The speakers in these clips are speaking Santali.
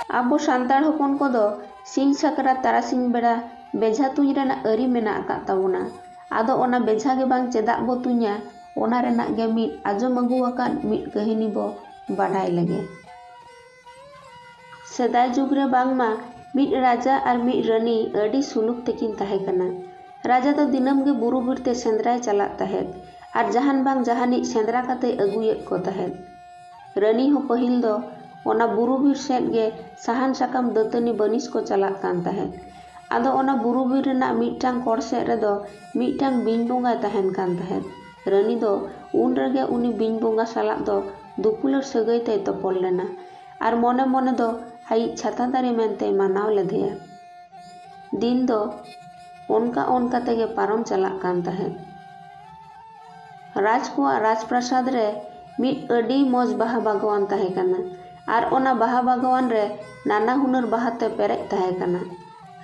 ᱟᱵᱚ ᱥᱟᱱᱛᱟᱲ ᱦᱚᱯᱚᱱ ᱠᱚᱫᱚ ᱥᱤᱧ ᱥᱟᱠᱨᱟᱛ ᱛᱟᱨᱟᱥᱤᱧ ᱵᱮᱲᱟ ᱵᱮᱡᱷᱟ ᱛᱩᱧ ᱨᱮᱱᱟᱜ ᱟᱹᱨᱤ ᱢᱮᱱᱟᱜ ᱟᱠᱟᱫ ᱛᱟᱵᱚᱱᱟ। ᱟᱫᱚ ᱚᱱᱟ ᱵᱮᱡᱷᱟ ᱜᱮ ᱵᱟᱝ ᱪᱮᱫᱟᱜ ᱵᱚ ᱛᱩᱧᱟ, ᱚᱱᱟ ᱨᱮᱱᱟᱜ ᱜᱮ ᱢᱤᱫ ᱟᱸᱡᱚᱢ ᱟᱹᱜᱩ ᱟᱠᱟᱱ ᱢᱤᱫ ᱠᱟᱹᱦᱱᱤ ᱵᱚ ᱵᱟᱰᱟᱭ ᱞᱮᱜᱮ। ᱥᱮᱫᱟᱭ ᱡᱩᱜᱽ ᱨᱮ ᱵᱟᱝᱢᱟ ᱢᱤᱫ ᱨᱟᱡᱟ ᱟᱨ ᱢᱤᱫ ᱨᱟᱹᱱᱤ ᱟᱹᱰᱤ ᱥᱩᱞᱩᱠ ᱛᱮᱠᱤᱱ ᱛᱟᱦᱮᱸ ᱠᱟᱱᱟ। ᱨᱟᱡᱟ ᱫᱚ ᱫᱤᱱᱟᱹᱢ ᱜᱮ ᱵᱩᱨᱩ ᱵᱤᱨᱛᱮ ᱥᱮᱸᱫᱽᱨᱟᱭ ᱪᱟᱞᱟᱜ ᱛᱟᱦᱮᱸᱫ ᱟᱨ ᱡᱟᱦᱟᱱ ᱵᱟᱝ ᱡᱟᱦᱟᱱᱤᱡ ᱥᱮᱸᱫᱽᱨᱟ ᱠᱟᱛᱮ ᱟᱹᱜᱩᱭᱮᱫ ᱠᱚ ᱛᱟᱦᱮᱸᱫ। ᱨᱟᱹᱱᱤ ᱦᱚᱸ ᱯᱟᱹᱦᱤᱞ ᱫᱚ ᱚᱱᱟ ᱵᱩᱨᱩ ᱵᱤᱨ ᱥᱮᱫ ᱜᱮ ᱥᱟᱦᱟᱱ ᱥᱟᱠᱟᱢ ᱫᱟᱹᱛᱟᱹᱱᱤ ᱵᱟᱹᱱᱤᱡ ᱠᱚ ᱪᱟᱞᱟᱜ ᱠᱟᱱ ᱛᱟᱦᱮᱸᱫ। ᱟᱫᱚ ᱚᱱᱟ ᱵᱩᱨᱩ ᱵᱤᱨ ᱨᱮᱱᱟᱜ ᱢᱤᱫᱴᱟᱝ ᱠᱚᱲ ᱥᱮᱫ ᱨᱮᱫᱚ ᱢᱤᱫᱴᱟᱝ ᱵᱤᱧ ᱵᱚᱸᱜᱟᱭ ᱛᱟᱦᱮᱱ ᱠᱟᱱ ᱛᱟᱦᱮᱸᱫ। ᱨᱟᱹᱱᱤ ᱫᱚ ᱩᱱ ᱨᱮᱜᱮ ᱩᱱᱤ ᱵᱤᱧ ᱵᱚᱸᱜᱟ ᱥᱟᱞᱟᱜ ᱫᱚ ᱫᱩᱯᱩᱞᱟᱹᱲ ᱥᱟᱹᱜᱟᱹᱭ ᱛᱮᱭ ᱛᱚᱯᱚᱞ ᱞᱮᱱᱟ ᱟᱨ ᱢᱚᱱᱮ ᱢᱚᱱᱮ ᱫᱚ ᱟᱭᱤᱡ ᱪᱷᱟᱛᱟ ᱫᱟᱨᱮ ᱢᱮᱱᱛᱮᱭ ᱢᱟᱱᱟᱣ ᱞᱮᱫᱮᱭᱟ। ᱫᱤᱱ ᱫᱚ ᱚᱱᱠᱟ ᱛᱮᱜᱮ ᱯᱟᱨᱚᱢ ᱪᱟᱞᱟᱜ ᱠᱟᱱ ᱛᱟᱦᱮᱸᱫ। ᱨᱟᱡᱽ ᱠᱚᱣᱟᱜ ᱨᱟᱡᱽᱯᱨᱟᱥᱟᱫ ᱨᱮ ᱢᱤᱫ ᱟᱹᱰᱤ ᱢᱚᱡᱽ ᱵᱟᱦᱟ ᱵᱟᱜᱣᱟᱱ ᱛᱟᱦᱮᱸ ᱠᱟᱱᱟ ᱟᱨ ᱚᱱᱟ ᱵᱟᱦᱟ ᱵᱟᱜᱣᱟᱱ ᱨᱮ ᱱᱟᱱᱟ ᱦᱩᱱᱟᱹᱨ ᱵᱟᱦᱟᱛᱮ ᱯᱮᱨᱮᱡ ᱛᱟᱦᱮᱸ ᱠᱟᱱᱟ।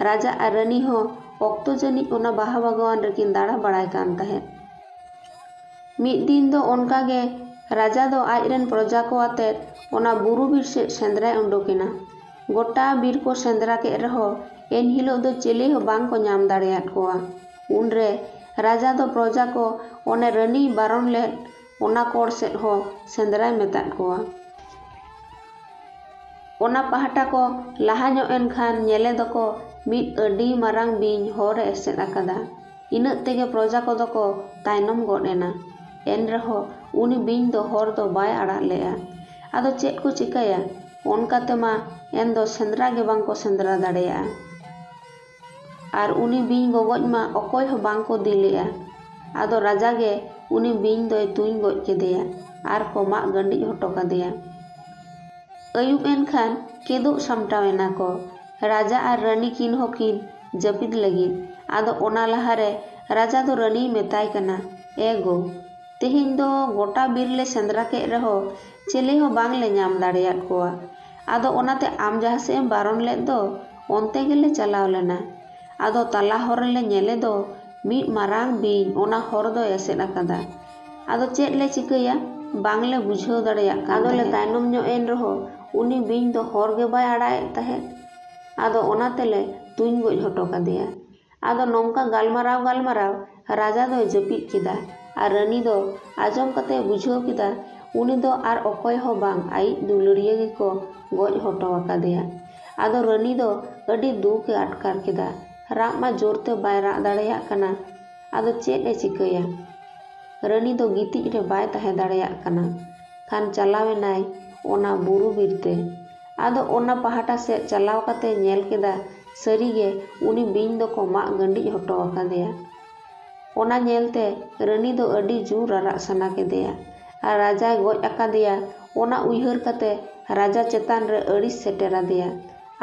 ᱨᱟᱡᱟ ᱟᱨ ᱨᱟᱹᱱᱤ ᱦᱚᱸ ᱚᱠᱛᱚ ᱡᱟᱹᱱᱤᱡ ᱚᱱᱟ ᱵᱟᱦᱟ ᱵᱟᱜᱣᱟᱱ ᱨᱮᱠᱤᱱ ᱫᱟᱬᱟ ᱵᱟᱲᱟᱭ ᱠᱟᱱ ᱛᱟᱦᱮᱸᱫ। ᱢᱤᱫ ᱫᱤᱱ ᱫᱚ ᱚᱱᱠᱟᱜᱮ ᱨᱟᱡᱟ ᱫᱚ ᱟᱡᱨᱮᱱ ᱯᱨᱚᱡᱟ ᱠᱚ ᱟᱛᱮᱫ ᱚᱱᱟ ᱵᱩᱨᱩ ᱵᱤᱨ ᱥᱮᱫ ᱥᱮᱸᱫᱽᱨᱟᱭ ᱩᱰᱩᱠᱮᱱᱟ। ᱜᱚᱴᱟ ᱵᱤᱨ ᱠᱚ ᱥᱮᱸᱫᱽᱨᱟ ᱠᱮᱫ ᱨᱮᱦᱚᱸ ᱮᱱᱦᱤᱞᱳᱜ ᱫᱚ ᱪᱤᱞᱤ ᱦᱚᱸ ᱵᱟᱝ ᱠᱚ ᱧᱟᱢ ᱫᱟᱲᱮᱭᱟᱫ ᱠᱚᱣᱟ। ᱩᱱᱨᱮ ᱨᱟᱡᱟ ᱫᱚ ᱯᱨᱚᱡᱟ ᱠᱚ ᱚᱱᱮ ᱨᱟᱹᱱᱤᱭ ᱵᱟᱨᱚᱱ ᱞᱮᱫ ᱚᱱᱟ ᱠᱚᱲ ᱥᱮᱫ ᱦᱚᱸ ᱥᱮᱸᱫᱽᱨᱟᱭ ᱢᱮᱛᱟᱫ ᱠᱚᱣᱟ। ᱚᱱᱟ ᱯᱟᱦᱴᱟ ᱠᱚ ᱞᱟᱦᱟ ᱧᱚᱜ ᱮᱱ ᱠᱷᱟᱱ ᱧᱮᱞᱮ ᱫᱚᱠᱚ ᱢᱤᱫ ᱟᱹᱰᱤ ᱢᱟᱨᱟᱝ ᱵᱤᱧ ᱦᱚᱨᱮ ᱮᱥᱮᱫ ᱟᱠᱟᱫᱟ। ᱤᱱᱟᱹᱜ ᱛᱮᱜᱮ ᱯᱨᱚᱡᱟ ᱠᱚᱫᱚ ᱠᱚ ᱛᱟᱭᱱᱚᱢ ᱜᱚᱫ ᱮᱱᱟ। ᱮᱱᱨᱮᱦᱚᱸ ᱩᱱᱤ ᱵᱤᱧ ᱫᱚ ᱦᱚᱨ ᱫᱚ ᱵᱟᱭ ᱟᱲᱟᱜ ᱞᱮᱜᱼᱟ। ᱟᱫᱚ ᱪᱮᱫ ᱠᱚ ᱪᱤᱠᱟᱹᱭᱟ, ᱚᱱᱠᱟ ᱛᱮᱢᱟ ᱮᱱᱫᱚ ᱥᱮᱸᱫᱽᱨᱟ ᱜᱮ ᱵᱟᱝ ᱠᱚ ᱥᱮᱸᱫᱽᱨᱟ ᱫᱟᱲᱮᱭᱟᱜᱼᱟ। ᱟᱨ ᱩᱱᱤ ᱵᱤᱧ ᱜᱚᱜᱚᱡ ᱢᱟ ᱚᱠᱚᱭ ᱦᱚᱸ ᱵᱟᱝ ᱠᱚ ᱤᱫᱤ ᱞᱮᱜᱼᱟ। ᱟᱫᱚ ᱨᱟᱡᱟ ᱜᱮ ᱩᱱᱤ ᱵᱤᱧ ᱫᱚᱭ ᱛᱩᱧ ᱜᱚᱡ ᱠᱮᱫᱮᱭᱟ ᱟᱨ ᱠᱚ ᱢᱟᱜ ᱜᱟᱹᱰᱤᱡ ᱦᱚᱴᱚ ᱠᱟᱫᱮᱭᱟ। ᱟᱹᱭᱩᱵ ᱮᱱᱠᱷᱟᱱ ᱠᱮᱫᱩᱜ ᱥᱟᱢᱴᱟᱣ ᱮᱱᱟ ᱠᱚ। ᱨᱟᱡᱟ ᱟᱨ ᱨᱟᱹᱱᱤ ᱠᱤᱱ ᱦᱚᱸᱠᱤᱱ ᱡᱟᱹᱯᱤᱫ ᱞᱟᱹᱜᱤᱫ। ᱟᱫᱚ ᱚᱱᱟ ᱞᱟᱦᱟᱨᱮ ᱨᱟᱡᱟ ᱫᱚ ᱨᱟᱹᱱᱤᱭ ᱢᱮᱛᱟᱭ ᱠᱟᱱᱟ, "ᱮ ᱜᱚ, ᱛᱮᱦᱮᱧ ᱫᱚ ᱜᱚᱴᱟ ᱵᱤᱨ ᱞᱮ ᱥᱮᱸᱫᱽᱨᱟ ᱠᱮᱫ ᱨᱮᱦᱚᱸ ᱪᱤᱞᱤ ᱦᱚᱸ ᱵᱟᱝᱞᱮ ᱧᱟᱢ ᱫᱟᱲᱮᱭᱟᱫ ᱠᱚᱣᱟ। ᱟᱫᱚ ᱚᱱᱟᱛᱮ ᱟᱢ ᱡᱟᱦᱟᱸ ᱥᱮᱫ ᱮᱢ ᱵᱟᱨᱚᱱ ᱞᱮᱫ ᱫᱚ ᱚᱱᱛᱮ ᱜᱮᱞᱮ ᱪᱟᱞᱟᱣ ᱞᱮᱱᱟ। ᱟᱫᱚ ᱛᱟᱞᱟ ᱦᱚᱨ ᱨᱮᱞᱮ ᱧᱮᱞᱮ ᱫᱚ ᱢᱤᱫ ᱢᱟᱨᱟᱝ ᱵᱤᱧ ᱚᱱᱟ ᱦᱚᱨ ᱫᱚᱭ ᱮᱥᱮᱫ ᱟᱠᱟᱫᱟ। ᱟᱫᱚ ᱪᱮᱫ ᱞᱮ ᱪᱤᱠᱟᱹᱭᱟ, ᱵᱟᱝᱞᱮ ᱵᱩᱡᱷᱟᱹᱣ ᱫᱟᱲᱮᱭᱟᱜ ᱠᱟᱱ ᱛᱟᱦᱮᱸᱫ। ᱟᱫᱚᱞᱮ ᱛᱟᱭᱱᱚᱢ ᱧᱚᱜ ᱮᱱ ᱨᱮᱦᱚᱸ ᱩᱱᱤ ᱵᱤᱧ ᱫᱚ ᱦᱚᱨ ᱜᱮ ᱵᱟᱭ ᱟᱲᱟᱜᱮᱫ ᱛᱟᱦᱮᱸᱫ। ᱟᱫᱚ ᱚᱱᱟ ᱛᱮᱞᱮ ᱛᱩᱧ ᱜᱚᱡ ᱦᱚᱴᱚ ᱠᱟᱫᱮᱭᱟ। ᱟᱫᱚ ᱱᱚᱝᱠᱟ ᱜᱟᱞᱢᱟᱨᱟᱣ ᱨᱟᱡᱟ ᱫᱚᱭ ᱡᱟᱹᱯᱤᱫ ᱠᱮᱫᱟ ᱟᱨ ᱨᱟᱹᱱᱤ ᱫᱚ ᱟᱸᱡᱚᱢ ᱠᱟᱛᱮ ᱵᱩᱡᱷᱟᱹᱣ ᱠᱮᱫᱟ ᱩᱱᱤ ᱫᱚ ᱟᱨ ᱚᱠᱚᱭ ᱦᱚᱸ ᱵᱟᱝ ᱟᱭᱤᱡ ᱫᱩᱞᱟᱹᱲᱤᱭᱟᱹ ᱜᱮᱠᱚ ᱜᱚᱡ ᱦᱚᱴᱚ ᱟᱠᱟᱫᱮᱭᱟ। ᱟᱫᱚ ᱨᱟᱹᱱᱤ ᱫᱚ ᱟᱹᱰᱤ ᱫᱩᱠᱮ ᱟᱴᱠᱟᱨ ᱠᱮᱫᱟ। ᱨᱟᱜ ᱢᱟ ᱡᱳᱨᱛᱮ ᱵᱟᱭ ᱨᱟᱜ दाᱲᱮᱭᱟᱜ ᱠᱟᱱᱟ। ᱟᱫᱚ ᱪᱮᱫ ᱮ ᱪᱤᱠᱟᱹᱭᱟ? ᱨᱟᱹᱱᱤ ᱫᱚ ᱜᱤᱛᱤᱡ ᱨᱮ ᱵᱟᱭ ᱛᱟᱦᱮᱸ ᱫᱟᱲᱮᱭᱟᱜ ᱠᱟᱱᱟ। ᱠᱷᱟᱱ ᱪᱟᱞᱟᱣ ᱮᱱᱟᱭ ᱚᱱᱟ ᱵᱩᱨᱩ ᱵᱤᱨᱛᱮ। ᱟᱫᱚ ᱚᱱᱟ ᱯᱟᱦᱴᱟ ᱥᱮᱫ ᱪᱟᱞᱟᱣ ᱠᱟᱛᱮ ᱧᱮᱞ ᱠᱮᱫᱟ ᱥᱟᱹᱨᱤᱜᱮ ᱩᱱᱤ ᱵᱤᱧ ᱫᱚᱠᱚ ᱢᱟᱜ ᱜᱟᱹᱰᱤᱡ ᱦᱚᱴᱚ ᱟᱠᱟᱫᱮᱭᱟ। ᱚᱱᱟ ᱧᱮᱞᱛᱮ ᱨᱟᱹᱱᱤ ᱫᱚ ᱟᱹᱰᱤ ᱡᱳᱨ ᱨᱟᱨᱟᱜ ᱥᱟᱱᱟ ᱠᱮᱫᱮᱭᱟ ᱟᱨ ᱨᱟᱡᱟᱭ ᱜᱚᱡ ᱟᱠᱟᱫᱮᱭᱟ ᱚᱱᱟ ᱩᱭᱦᱟᱹᱨ ᱠᱟᱛᱮ ᱨᱟᱡᱟ ᱪᱮᱛᱟᱱ ᱨᱮ ᱟᱹᱲᱤᱥ ᱥᱮᱴᱮᱨ ᱟᱫᱮᱭᱟ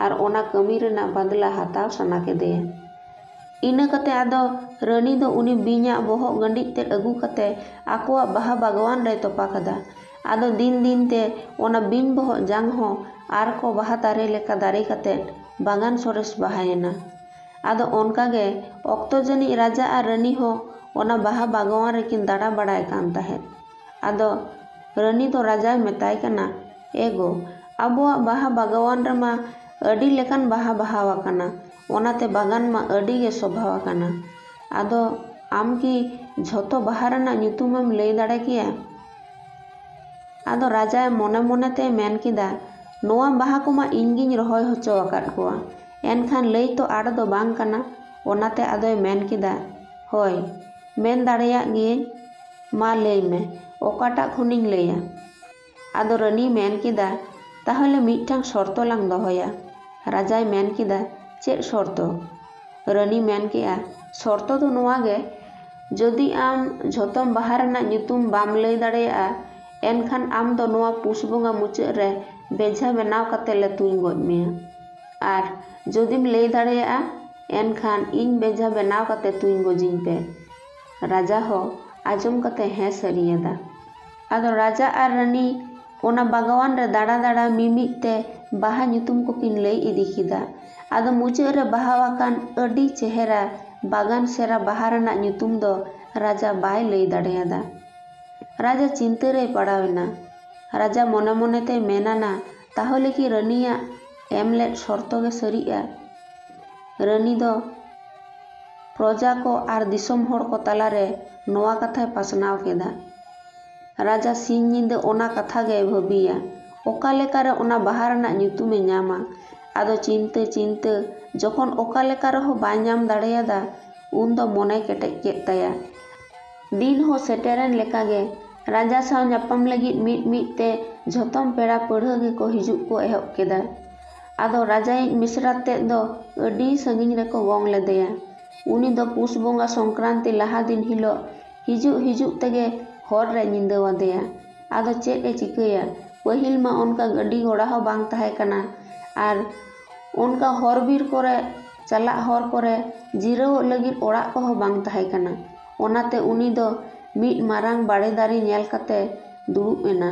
ᱟᱨ ᱚᱱᱟ ᱠᱟᱹᱢᱤ ᱨᱮᱱᱟᱜ ᱵᱟᱫᱞᱟ ᱦᱟᱛᱟᱣ ᱥᱟᱱᱟ ᱠᱮᱫᱮᱭᱟ। ᱤᱱᱟᱹ ᱠᱟᱛᱮ ᱟᱫᱚ ᱨᱟᱹᱱᱤ ᱫᱚ ᱩᱱᱤ ᱵᱤᱧᱟᱜ ᱵᱚᱦᱚᱜ ᱜᱟᱹᱰᱤᱡ ᱛᱮᱫ ᱟᱹᱜᱩ ᱠᱟᱛᱮ ᱟᱠᱚᱣᱟᱜ ᱵᱟᱦᱟ ᱵᱟᱜᱣᱟᱱ ᱨᱮᱭ ᱛᱚᱯᱟ ᱠᱟᱫᱟ। ᱟᱫᱚ ᱫᱤᱱ ᱫᱤᱱᱛᱮ ᱚᱱᱟ ᱵᱤᱧ ᱵᱚᱦᱚᱜ ᱡᱟᱝ ᱦᱚᱸ ᱟᱨᱠᱚ ᱵᱟᱦᱟ ᱫᱟᱨᱮ ᱞᱮᱠᱟ ᱫᱟᱨᱮ ᱠᱟᱛᱮ ᱵᱟᱜᱟᱱ ᱥᱚᱨᱮᱥ ᱵᱟᱦᱟᱭᱮᱱᱟ। ᱟᱫᱚ ᱚᱱᱠᱟᱜᱮ ᱚᱠᱛᱚ ᱡᱟᱹᱱᱤᱡ ᱨᱟᱡᱟ ᱟᱨ ᱨᱟᱹᱱᱤ ᱦᱚᱸ ᱚᱱᱟ ᱵᱟᱦᱟ ᱵᱟᱜᱣᱟᱱ ᱨᱮᱠᱤᱱ ᱫᱟᱬᱟ ᱵᱟᱲᱟᱭ ᱠᱟᱱ ᱛᱟᱦᱮᱸᱫ। ᱟᱫᱚ ᱨᱟᱹᱱᱤ ᱫᱚ ᱨᱟᱡᱟᱭ ᱢᱮᱛᱟᱭ ᱠᱟᱱᱟ, "ᱮ ᱜᱚ, ᱟᱵᱚᱣᱟᱜ ᱵᱟᱦᱟ ᱵᱟᱜᱣᱟᱱ ᱨᱮᱢᱟ ᱟᱹᱰᱤ ᱞᱮᱠᱟᱱ ᱵᱟᱦᱟ ᱵᱟᱦᱟᱣ ᱟᱠᱟᱱᱟ। ᱚᱱᱟᱛᱮ ᱵᱟᱜᱟᱱ ᱢᱟ ᱟᱹᱰᱤ ᱜᱮ ᱥᱚᱵᱷᱟᱣ ᱟᱠᱟᱱᱟ। ᱟᱫᱚ ᱟᱢ ᱠᱤ ᱡᱷᱚᱛᱚ ᱵᱟᱦᱟ ᱨᱮᱱᱟᱜ ᱧᱩᱛᱩᱢᱮᱢ ᱞᱟᱹᱭ ᱫᱟᱲᱮ ᱠᱮᱭᱟ?" ᱟᱫᱚ ᱨᱟᱡᱟ ᱢᱚᱱᱮ ᱢᱚᱱᱮᱛᱮ ᱢᱮᱱ ᱠᱮᱫᱟ, "ᱱᱚᱣᱟ ᱵᱟᱦᱟ ᱠᱚᱢᱟ ᱤᱧᱜᱤᱧ ᱨᱚᱦᱚᱭ ᱦᱚᱪᱚ ᱟᱠᱟᱫ ᱠᱚᱣᱟ। ᱮᱱᱠᱷᱟᱱ ᱞᱟᱹᱭ ᱛᱚ ᱟᱸᱴ ᱫᱚ ᱵᱟᱝ ᱠᱟᱱᱟ। ᱚᱱᱟᱛᱮ ᱟᱫᱚᱭ ᱢᱮᱱ ᱠᱮᱫᱟ, "ᱦᱳᱭ, ᱢᱮᱱ ᱫᱟᱲᱮᱭᱟᱜ ᱜᱤᱭᱟᱹᱧ। ᱢᱟ ᱞᱟᱹᱭ ᱢᱮ, ᱚᱠᱟᱴᱟᱜ ᱠᱷᱚᱱᱤᱧ ᱞᱟᱹᱭᱟ?" ᱟᱫᱚ ᱨᱟᱹᱱᱤᱭ ᱢᱮᱱ ᱠᱮᱫᱟ, "ᱛᱟᱦᱚᱞᱮ ᱢᱤᱫᱴᱟᱝ ᱥᱚᱨᱛᱚ ᱞᱟᱝ ᱫᱚᱦᱚᱭᱟ।" ᱨᱟᱡᱟᱭ ᱢᱮᱱ ᱠᱮᱫᱟ, "ᱪᱮᱫ ᱥᱚᱨᱛᱚ?" ᱨᱟᱹᱱᱤ ᱢᱮᱱ ᱠᱮᱜᱼᱟ, "ᱥᱚᱨᱛᱚ ᱫᱚ ᱱᱚᱣᱟ ᱜᱮ, ᱡᱩᱫᱤ ᱟᱢ ᱡᱷᱚᱛᱚᱢ ᱵᱟᱦᱟ ᱨᱮᱱᱟᱜ ᱧᱩᱛᱩᱢ ᱵᱟᱢ ᱞᱟᱹᱭ ᱫᱟᱲᱮᱭᱟᱜᱼᱟ, ᱮᱱᱠᱷᱟᱱ ᱟᱢ ᱫᱚ ᱱᱚᱣᱟ ᱯᱩᱥ ᱵᱚᱸᱜᱟ ᱢᱩᱪᱟᱹᱫ ᱨᱮ ᱵᱮᱡᱷᱟ ᱵᱮᱱᱟᱣ ᱠᱟᱛᱮ ᱞᱮ ᱛᱩᱧ ᱜᱚᱡ ᱢᱮᱭᱟ। ᱟᱨ ᱡᱩᱫᱤᱢ ᱞᱟᱹᱭ ᱫᱟᱲᱮᱭᱟᱜᱼᱟ, ᱮᱱᱠᱷᱟᱱ ᱤᱧ ᱵᱮᱡᱷᱟ ᱵᱮᱱᱟᱣ ᱠᱟᱛᱮ ᱛᱩᱧ ᱜᱚᱡᱤᱧ ᱯᱮ।" ᱨᱟᱡᱟ ᱦᱚᱸ ᱟᱸᱡᱚᱢ ᱠᱟᱛᱮ ᱦᱮᱸ ᱥᱟᱹᱨᱤᱭᱟᱫᱟ। ᱟᱫᱚ ᱨᱟᱡᱟ ᱟᱨ ᱨᱟᱹᱱᱤ ᱚᱱᱟ ᱵᱟᱜᱣᱟᱱ ᱨᱮ ᱫᱟᱬᱟ ᱢᱤᱢᱤᱫ te baha nyutum ko kin lay idi kida ado mujur re baha wakan adi chehera bagan sera baha renak nyutum do raja bai lay dareyada raja cinta re padawena raja mone mone te menana tahole ki raniya ᱮᱢ ᱞᱮᱫ ᱥᱚᱨᱛᱚ ᱜᱮ ᱥᱟᱹᱨᱤᱜᱼᱟ? ᱨᱟᱹᱱᱤ ᱫᱚ ᱯᱨᱚᱡᱟ ᱠᱚ ᱟᱨ ᱫᱤᱥᱚᱢ ᱦᱚᱲ ᱠᱚ ᱛᱟᱞᱟᱨᱮ ᱱᱚᱣᱟ ᱠᱟᱛᱷᱟᱭ ᱯᱟᱥᱱᱟᱣ ᱠᱮᱫᱟ᱾ ᱨᱟᱡᱟ ᱥᱤᱧ ᱧᱤᱫᱟᱹ ᱚᱱᱟ ᱠᱟᱛᱷᱟ ᱜᱮᱭ ᱵᱷᱟᱹᱵᱤᱭᱟ, ᱚᱠᱟ ᱞᱮᱠᱟᱨᱮ ᱚᱱᱟ ᱵᱟᱦᱟ ᱨᱮᱱᱟᱜ ᱧᱩᱛᱩᱢᱮ ᱧᱟᱢᱟ᱾ ᱟᱫᱚ ᱪᱤᱱᱛᱟᱹ ᱡᱚᱠᱷᱚᱱ ᱚᱠᱟ ᱞᱮᱠᱟ ᱨᱮᱦᱚᱸ ᱵᱟᱭ ᱧᱟᱢ ᱫᱟᱲᱮᱭᱟᱫᱟ, ᱩᱱᱫᱚ ᱢᱚᱱᱮ ᱠᱮᱴᱮᱡ ᱠᱮᱫ ᱛᱟᱭᱟ᱾ ᱫᱤᱱ ᱦᱚᱸ ᱥᱮᱴᱮᱨᱮᱱ ᱞᱮᱠᱟᱜᱮ ᱨᱟᱡᱟ ᱥᱟᱶ ᱧᱟᱯᱟᱢ ᱞᱟᱹᱜᱤᱫ ᱢᱤᱫ ᱛᱮ ᱡᱷᱚᱛᱚᱢ ᱯᱮᱲᱟ ᱯᱟᱹᱲᱦᱟᱹ ᱜᱮᱠᱚ ᱦᱤᱡᱩᱜ ᱠᱚ ᱮᱦᱚᱵ ᱠᱮᱫᱟ᱾ ᱟᱫᱚ ᱨᱟᱡᱟᱭᱤᱡ ᱢᱤᱥᱨᱟ ᱛᱮᱫ ᱫᱚ ᱟᱹᱰᱤ ᱥᱟᱺᱜᱤᱧ ᱨᱮᱠᱚ ᱜᱚᱝ ᱞᱮᱫᱮᱭᱟ᱾ ᱩᱱᱤ ᱫᱚ ᱯᱩᱥ ᱵᱚᱸᱜᱟ ᱥᱚᱝᱠᱨᱟᱱᱛᱤ ᱞᱟᱦᱟ ᱫᱤᱱ ᱦᱤᱞᱳᱜ ᱦᱤᱡᱩᱜ ᱛᱮᱜᱮ ᱦᱚᱨ ᱨᱮ ᱧᱤᱫᱟᱹᱣᱟᱫᱮᱭᱟ᱾ ᱟᱫᱚ ᱪᱮᱫ ᱮ ᱪᱤᱠᱟᱹᱭᱟ? ᱯᱟᱹᱦᱤᱞ ᱢᱟ ᱚᱱᱠᱟ ᱜᱟᱹᱰᱤ ᱜᱷᱚᱲᱟ ᱦᱚᱸ ᱵᱟᱝ ᱛᱟᱦᱮᱸ ᱠᱟᱱᱟ ᱟᱨ ᱚᱱᱠᱟ ᱦᱚᱨ ᱵᱤᱨ ᱠᱚᱨᱮ ᱪᱟᱞᱟᱜ ᱦᱚᱨ ᱠᱚᱨᱮ ᱡᱤᱨᱟᱹᱣᱚᱜ ᱞᱟᱹᱜᱤᱫ ᱚᱲᱟᱜ ᱠᱚᱦᱚᱸ ᱵᱟᱝ ᱛᱟᱦᱮᱸ ᱠᱟᱱᱟ᱾ ᱚᱱᱟᱛᱮ ᱩᱱᱤ ᱫᱚ ᱢᱤᱫ ᱢᱟᱨᱟᱝ ᱵᱟᱲᱮ ᱫᱟᱨᱮ ᱧᱮᱞ ᱠᱟᱛᱮ ᱫᱩᱲᱩᱵ ᱮᱱᱟ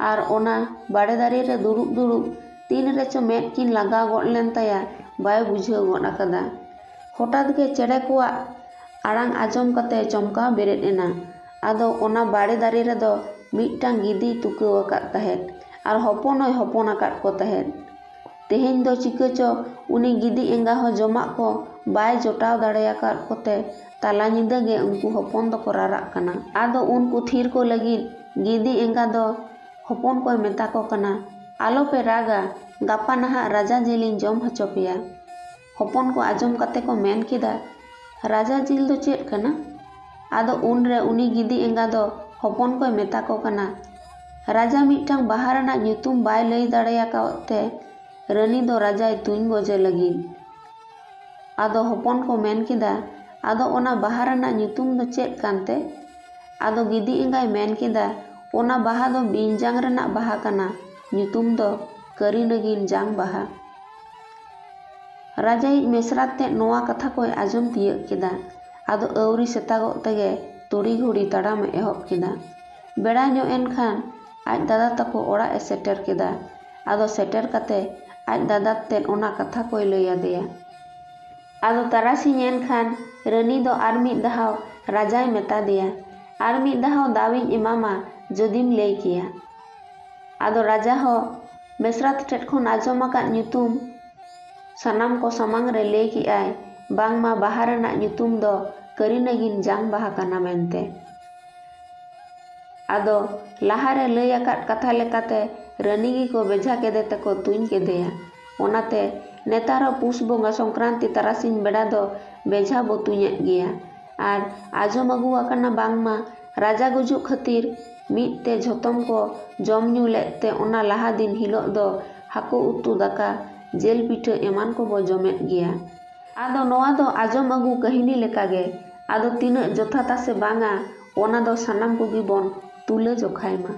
ᱟᱨ ᱚᱱᱟ ᱵᱟᱲᱮ ᱫᱟᱨᱮ ᱨᱮ ᱫᱩᱲᱩᱵ ᱛᱤᱱ ᱨᱮᱪᱚ ᱢᱮᱫ ᱠᱤᱱ ᱞᱟᱜᱟᱣ ᱜᱚᱫ ᱞᱮᱱ ᱛᱟᱭᱟ, ᱵᱟᱭ ᱵᱩᱡᱷᱟᱹᱣ ᱜᱚᱫ ᱟᱠᱟᱫᱟ᱾ ᱦᱚᱴᱟᱛ ᱜᱮ ᱪᱮᱬᱮ ᱠᱚᱣᱟᱜ ᱟᱲᱟᱝ ᱟᱸᱡᱚᱢ ᱠᱟᱛᱮ ᱪᱚᱢᱠᱟᱣ ᱵᱮᱨᱮᱫ ᱮᱱᱟ᱾ ᱟᱫᱚ ᱚᱱᱟ ᱵᱟᱲᱮ ᱫᱟᱨᱮ ᱨᱮᱫᱚ ᱢᱤᱫᱴᱟᱝ ᱜᱤᱫᱤᱭ ᱛᱩᱠᱟᱹᱣ ᱟᱠᱟᱫ ᱛᱟᱦᱮᱸᱫ ᱟᱨ ᱦᱚᱯᱚᱱ ᱦᱚᱸᱭ ᱦᱚᱯᱚᱱ ᱟᱠᱟᱫ ᱠᱚ ᱛᱟᱦᱮᱸᱫ᱾ ᱛᱮᱦᱮᱧ ᱫᱚ ᱪᱤᱠᱟᱹ ᱪᱚ ᱩᱱᱤ ᱜᱤᱫᱤ ᱮᱸᱜᱟ ᱦᱚᱸ ᱡᱚᱢᱟᱜ ko ᱵᱟᱭ ᱡᱚᱴᱟᱣ ᱫᱟᱲᱮᱭᱟᱠᱟᱫ ᱠᱚᱛᱮ ᱛᱟᱞᱟ ᱧᱤᱫᱟᱹ ᱜᱮ ᱩᱱᱠᱩ ᱦᱚᱯᱚᱱ ᱫᱚᱠᱚ ᱨᱟᱨᱟᱜ ᱠᱟᱱᱟ᱾ ᱟᱫᱚ ᱩᱱᱠᱩ ᱛᱷᱤᱨ ᱠᱚ ᱞᱟᱹᱜᱤᱫ ᱜᱤᱫᱤ ᱮᱸᱜᱟ ᱫᱚ ᱦᱚᱯᱚᱱ ᱠᱚᱭ ᱢᱮᱛᱟ ᱠᱚ ᱠᱟᱱᱟ, ᱟᱞᱚᱯᱮ ᱨᱟᱜᱟ, ᱜᱟᱯᱟ ᱱᱟᱦᱟᱜ ᱨᱟᱡᱟ ᱡᱤᱞᱤᱧ ᱡᱚᱢ ᱦᱚᱪᱚ ᱯᱮᱭᱟ᱾ ᱦᱚᱯᱚᱱ ᱠᱚ ᱟᱸᱡᱚᱢ ᱠᱟᱛᱮ ᱠᱚ ᱢᱮᱱ ᱠᱮᱫᱟ, ᱨᱟᱡᱟ ᱡᱤᱞ ᱫᱚ ᱪᱮᱫ ᱠᱟᱱᱟ? ᱟᱫᱚ ᱩᱱᱨᱮ ᱩᱱᱤ ᱜᱤᱫᱤ ᱮᱸᱜᱟ ᱫᱚ ᱦᱚᱯᱚᱱ koy ᱢᱮᱛᱟ ᱠᱚ ᱠᱟᱱᱟ, ᱨᱟᱡᱟ ᱢᱤᱫᱴᱟᱝ ᱵᱟᱦᱟ ᱨᱮᱱᱟᱜ ᱧᱩᱛᱩᱢ ᱵᱟᱭ ᱞᱟᱹᱭ ᱫᱟᱲᱮᱭᱟᱠᱟᱫ ᱛᱮ ᱨᱟᱹᱱᱤ ᱫᱚ ᱨᱟᱡᱟᱭ ᱛᱩᱧ ᱜᱚᱡᱮ ᱞᱟᱹᱜᱤᱫ᱾ ᱟᱫᱚ ᱦᱚᱯᱚᱱ ᱠᱚ ᱢᱮᱱ ᱠᱮᱫᱟ, ᱟᱫᱚ ᱚᱱᱟ ᱵᱟᱦᱟ ᱨᱮᱱᱟᱜ ᱧᱩᱛᱩᱢ ᱫᱚ ᱪᱮᱫ ᱠᱟᱱᱛᱮ? ᱟᱫᱚ ᱜᱤᱫᱤ ᱮᱸᱜᱟᱭ ᱢᱮᱱ ᱠᱮᱫᱟ, ᱚᱱᱟ ᱵᱟᱦᱟ ᱫᱚ ᱵᱤᱧ ᱡᱟᱝ ᱨᱮᱱᱟᱜ ᱵᱟᱦᱟ ᱠᱟᱱᱟ, ᱧᱩᱛᱩᱢ ᱫᱚ ᱠᱟᱹᱨᱤ ᱱᱟᱹᱜᱤᱱ ᱡᱟᱝ ᱵᱟᱦᱟ᱾ ᱨᱟᱡᱟᱭᱤᱡ ᱢᱤᱥᱨᱟ ᱛᱮᱫ ᱱᱚᱣᱟ ᱠᱟᱛᱷᱟ koy ᱟᱸᱡᱚᱢ ᱛᱤᱭᱟᱹᱜ ᱠᱮᱫᱟ᱾ ᱟᱫᱚ ᱟᱹᱣᱨᱤ ᱥᱮᱛᱟᱜᱚᱜ ᱛᱮᱜᱮ ᱛᱩᱲᱤ ᱜᱷᱩᱲᱤ ᱛᱟᱲᱟᱢᱮ ᱮᱦᱚᱵ ᱠᱮᱫᱟ᱾ ᱵᱮᱲᱟ ᱧᱚᱜ ᱮᱱ ᱠᱷᱟᱱ ᱟᱡ ᱫᱟᱫᱟ ᱛᱟᱠᱚ ᱚᱲᱟᱜ ᱮ ᱥᱮᱴᱮᱨ ᱠᱮᱫᱟ᱾ ᱟᱫᱚ ᱥᱮᱴᱮᱨ ᱠᱟᱛᱮ ᱟᱡ ᱫᱟᱫᱟ ᱛᱮᱫ ᱚᱱᱟ ᱠᱟᱛᱷᱟ koy ᱞᱟᱹᱭ ᱟᱫᱮᱭᱟ᱾ ᱟᱫᱚ ᱛᱟᱨᱟᱥᱤᱧ ᱮᱱ ᱠᱷᱟᱱ ᱨᱟᱹᱱᱤ ᱫᱚ ᱟᱨ ᱢᱤᱫ ᱫᱷᱟᱣ ᱨᱟᱡᱟᱭ ᱢᱮᱛᱟ ᱫᱮᱭᱟ, ᱟᱨ ᱢᱤᱫ ᱫᱷᱟᱣ ᱫᱟᱣᱤᱧ ᱮᱢᱟᱢᱟ ᱡᱩᱫᱤᱢ ᱞᱟᱹᱭ ᱠᱮᱭᱟ᱾ ᱟᱫᱚ ᱨᱟᱡᱟ ᱦᱚᱸ ᱢᱤᱥᱨᱟ ᱴᱷᱮᱡ ᱠᱷᱚᱱ ᱟᱸᱡᱚᱢ ᱟᱠᱟᱫ ᱧᱩᱛᱩᱢ ᱥᱟᱱᱟᱢ ᱠᱚ ᱥᱟᱢᱟᱝ ᱨᱮ ᱞᱟᱹᱭ ᱠᱮᱜᱼᱟᱭ, ᱵᱟᱝᱢᱟ ᱵᱟᱦᱟ ᱨᱮᱱᱟᱜ ᱧᱩᱛᱩᱢ ᱫᱚ ᱠᱟᱹᱨᱤ ᱱᱟᱹᱜᱤᱱ ᱡᱟᱝ ᱵᱟᱦᱟ ᱠᱟᱱᱟ ᱢᱮᱱᱛᱮ᱾ ᱟᱫᱚ ᱞᱟᱦᱟᱨᱮ ᱞᱟᱹᱭ ᱟᱠᱟᱫ ᱠᱟᱛᱷᱟ ᱞᱮᱠᱟᱛᱮ ᱨᱟᱹᱱᱤ ᱜᱮᱠᱚ ᱵᱮᱡᱷᱟ ᱠᱮᱫᱮ ᱛᱮᱠᱚ ᱛᱩᱧ ᱠᱮᱫᱮᱭᱟ᱾ ᱚᱱᱟᱛᱮ ᱱᱮᱛᱟᱨ ᱦᱚᱸ ᱯᱩᱥ ᱵᱚᱸᱜᱟ ᱥᱚᱝᱠᱨᱟᱱᱛᱤ ᱛᱟᱨᱟᱥᱤᱧ ᱵᱮᱲᱟ ᱫᱚ ᱵᱮᱡᱷᱟ ᱵᱚ ᱛᱩᱧᱮᱫ ᱜᱮᱭᱟ᱾ ᱟᱨ ᱟᱸᱡᱚᱢ ᱟᱹᱜᱩ ᱟᱠᱟᱱᱟ ᱵᱟᱝᱢᱟ ᱨᱟᱡᱟ ᱜᱩᱡᱩᱜ ᱠᱷᱟᱹᱛᱤᱨ ᱢᱤᱫ ᱛᱮ ᱡᱷᱚᱛᱚᱢ ᱠᱚ ᱡᱚᱢ ᱧᱩ ᱞᱮᱫ ᱛᱮ ᱚᱱᱟ ᱞᱟᱦᱟ ᱫᱤᱱ ᱦᱤᱞᱳᱜ ᱫᱚ ᱦᱟᱹᱠᱩ ᱩᱛᱩ ᱫᱟᱠᱟ, ᱡᱤᱞ ᱯᱤᱴᱷᱟᱹ ᱮᱢᱟᱱ ᱠᱚᱵᱚ ᱡᱚᱢᱮᱫ ᱜᱮᱭᱟ᱾ ᱟᱫᱚ ᱱᱚᱣᱟ ᱫᱚ ᱟᱸᱡᱚᱢ ᱟᱹᱜᱩ ᱠᱟᱹᱦᱱᱤ ᱞᱮᱠᱟᱜᱮ, ᱟᱫᱚ ᱛᱤᱱᱟᱹᱜ ᱡᱚᱛᱷᱟᱛᱟ ᱥᱮ ᱵᱟᱝᱟ ᱚᱱᱟ ᱫᱚ ᱥᱟᱱᱟᱢ ᱠᱚᱜᱮ ᱵᱚᱱ ᱛᱩᱞᱟᱹ ᱡᱚᱠᱷᱟᱭ ᱢᱟ᱾